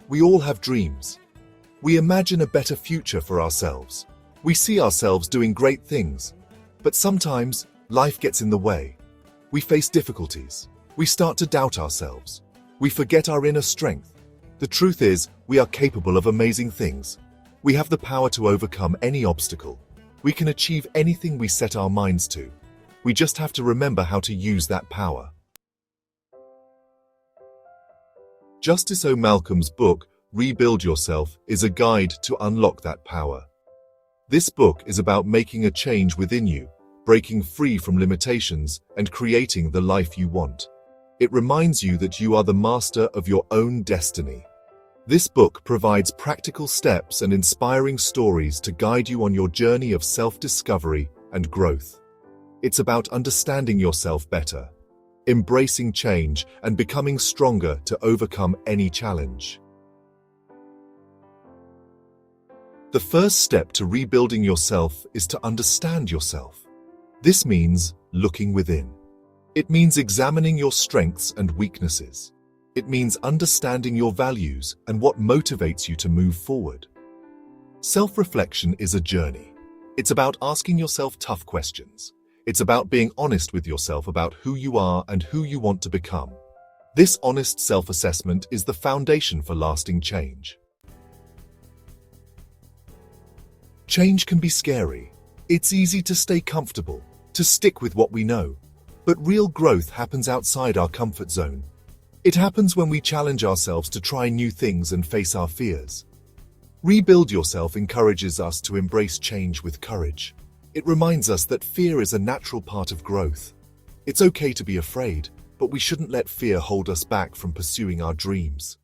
We all have dreams. We imagine a better future for ourselves. We see ourselves doing great things. But sometimes, life gets in the way. We face difficulties. We start to doubt ourselves. We forget our inner strength. The truth is, we are capable of amazing things. We have the power to overcome any obstacle. We can achieve anything we set our minds to. We just have to remember how to use that power. Justice O. Malcolm's book, Rebuild Yourself, is a guide to unlock that power. This book is about making a change within you, breaking free from limitations, and creating the life you want. It reminds you that you are the master of your own destiny. This book provides practical steps and inspiring stories to guide you on your journey of self-discovery and growth. It's about understanding yourself better, embracing change, and becoming stronger to overcome any challenge. The first step to rebuilding yourself is to understand yourself. This means looking within. It means examining your strengths and weaknesses. It means understanding your values and what motivates you to move forward. Self-reflection is a journey. It's about asking yourself tough questions. It's about being honest with yourself about who you are and who you want to become. This honest self-assessment is the foundation for lasting change. Change can be scary. It's easy to stay comfortable, to stick with what we know. But real growth happens outside our comfort zone. It happens when we challenge ourselves to try new things and face our fears. Rebuild Yourself encourages us to embrace change with courage. It reminds us that fear is a natural part of growth. It's okay to be afraid, but we shouldn't let fear hold us back from pursuing our dreams.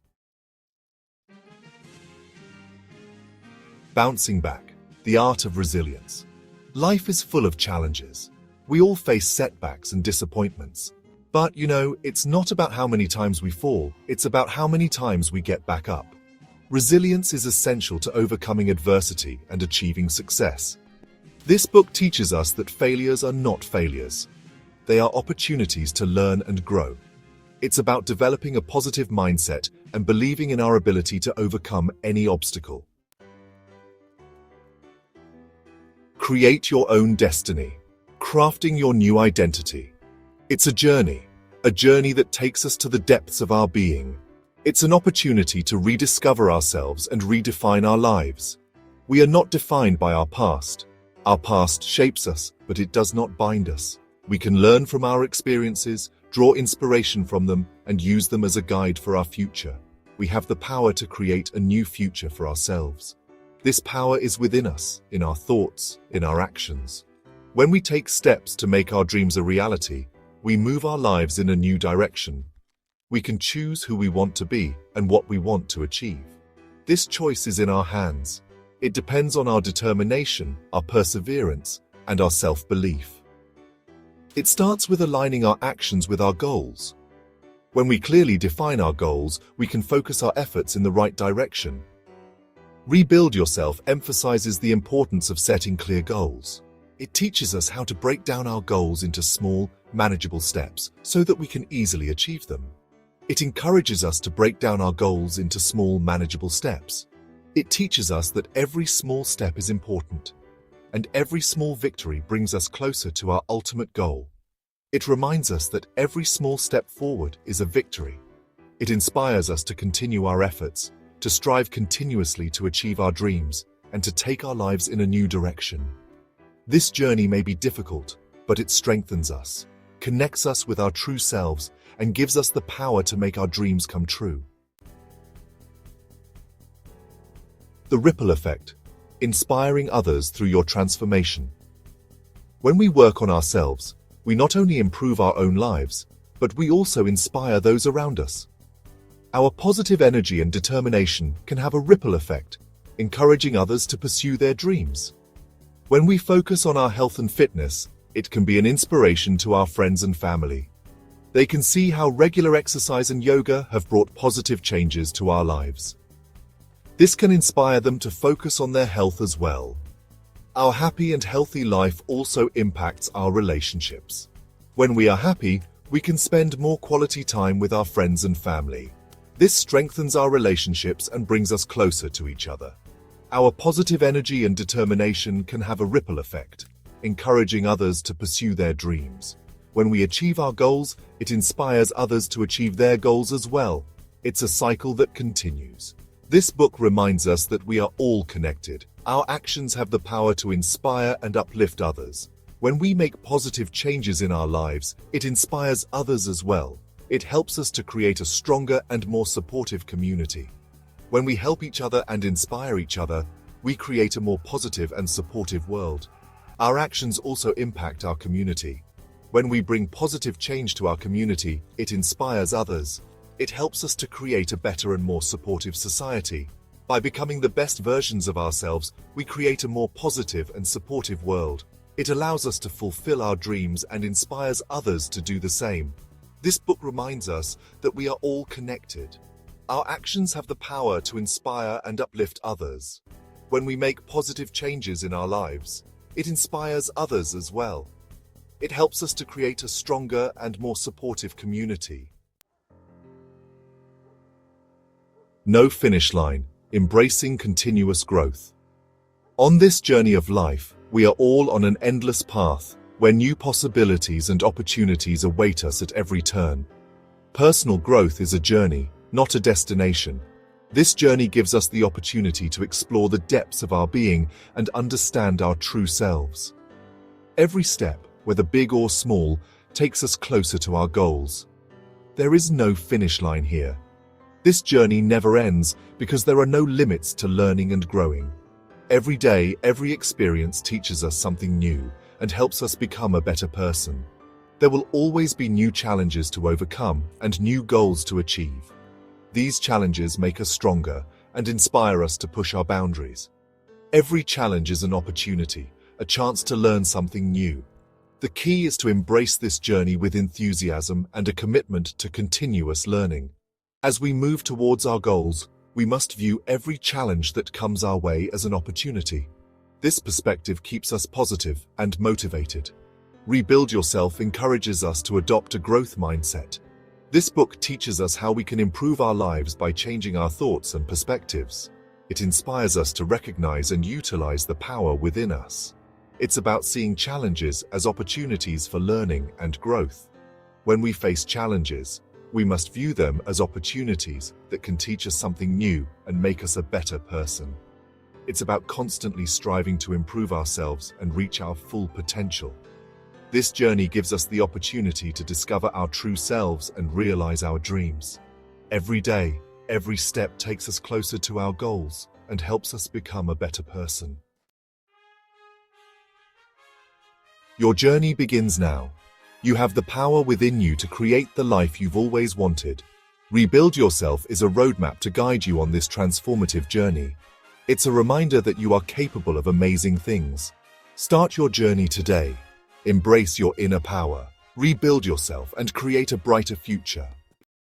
Bouncing back, the art of resilience. Life is full of challenges. We all face setbacks and disappointments. But, it's not about how many times we fall, it's about how many times we get back up. Resilience is essential to overcoming adversity and achieving success. This book teaches us that failures are not failures. They are opportunities to learn and grow. It's about developing a positive mindset and believing in our ability to overcome any obstacle. Create your own destiny. Crafting your new identity. It's a journey that takes us to the depths of our being. It's an opportunity to rediscover ourselves and redefine our lives. We are not defined by our past. Our past shapes us, but it does not bind us. We can learn from our experiences, draw inspiration from them, and use them as a guide for our future. We have the power to create a new future for ourselves. This power is within us, in our thoughts, in our actions. When we take steps to make our dreams a reality, we move our lives in a new direction. We can choose who we want to be and what we want to achieve. This choice is in our hands. It depends on our determination, our perseverance, and our self-belief. It starts with aligning our actions with our goals. When we clearly define our goals, we can focus our efforts in the right direction. Rebuild Yourself emphasizes the importance of setting clear goals. It teaches us how to break down our goals into small, manageable steps so that we can easily achieve them. It encourages us to break down our goals into small, manageable steps. It teaches us that every small step is important, and every small victory brings us closer to our ultimate goal. It reminds us that every small step forward is a victory. It inspires us to continue our efforts, to strive continuously to achieve our dreams, and to take our lives in a new direction. This journey may be difficult, but it strengthens us, connects us with our true selves, and gives us the power to make our dreams come true. The ripple effect, inspiring others through your transformation. When we work on ourselves, we not only improve our own lives, but we also inspire those around us. Our positive energy and determination can have a ripple effect, encouraging others to pursue their dreams. When we focus on our health and fitness, it can be an inspiration to our friends and family. They can see how regular exercise and yoga have brought positive changes to our lives. This can inspire them to focus on their health as well. Our happy and healthy life also impacts our relationships. When we are happy, we can spend more quality time with our friends and family. This strengthens our relationships and brings us closer to each other. Our positive energy and determination can have a ripple effect, encouraging others to pursue their dreams. When we achieve our goals, it inspires others to achieve their goals as well. It's a cycle that continues. This book reminds us that we are all connected. Our actions have the power to inspire and uplift others. When we make positive changes in our lives, it inspires others as well. It helps us to create a stronger and more supportive community. When we help each other and inspire each other, we create a more positive and supportive world. Our actions also impact our community. When we bring positive change to our community, it inspires others. It helps us to create a better and more supportive society. By becoming the best versions of ourselves, we create a more positive and supportive world. It allows us to fulfill our dreams and inspires others to do the same. This book reminds us that we are all connected. Our actions have the power to inspire and uplift others. When we make positive changes in our lives, it inspires others as well. It helps us to create a stronger and more supportive community. No finish line, embracing continuous growth. On this journey of life, we are all on an endless path where new possibilities and opportunities await us at every turn. Personal growth is a journey, not a destination. This journey gives us the opportunity to explore the depths of our being and understand our true selves. Every step, whether big or small, takes us closer to our goals. There is no finish line here. This journey never ends because there are no limits to learning and growing. Every day, every experience teaches us something new and helps us become a better person. There will always be new challenges to overcome and new goals to achieve. These challenges make us stronger and inspire us to push our boundaries. Every challenge is an opportunity, a chance to learn something new. The key is to embrace this journey with enthusiasm and a commitment to continuous learning. As we move towards our goals, we must view every challenge that comes our way as an opportunity. This perspective keeps us positive and motivated. Rebuild Yourself encourages us to adopt a growth mindset. This book teaches us how we can improve our lives by changing our thoughts and perspectives. It inspires us to recognize and utilize the power within us. It's about seeing challenges as opportunities for learning and growth. When we face challenges, we must view them as opportunities that can teach us something new and make us a better person. It's about constantly striving to improve ourselves and reach our full potential. This journey gives us the opportunity to discover our true selves and realize our dreams. Every day, every step takes us closer to our goals and helps us become a better person. Your journey begins now. You have the power within you to create the life you've always wanted. Rebuild Yourself is a roadmap to guide you on this transformative journey. It's a reminder that you are capable of amazing things. Start your journey today. Embrace your inner power, rebuild yourself, and create a brighter future.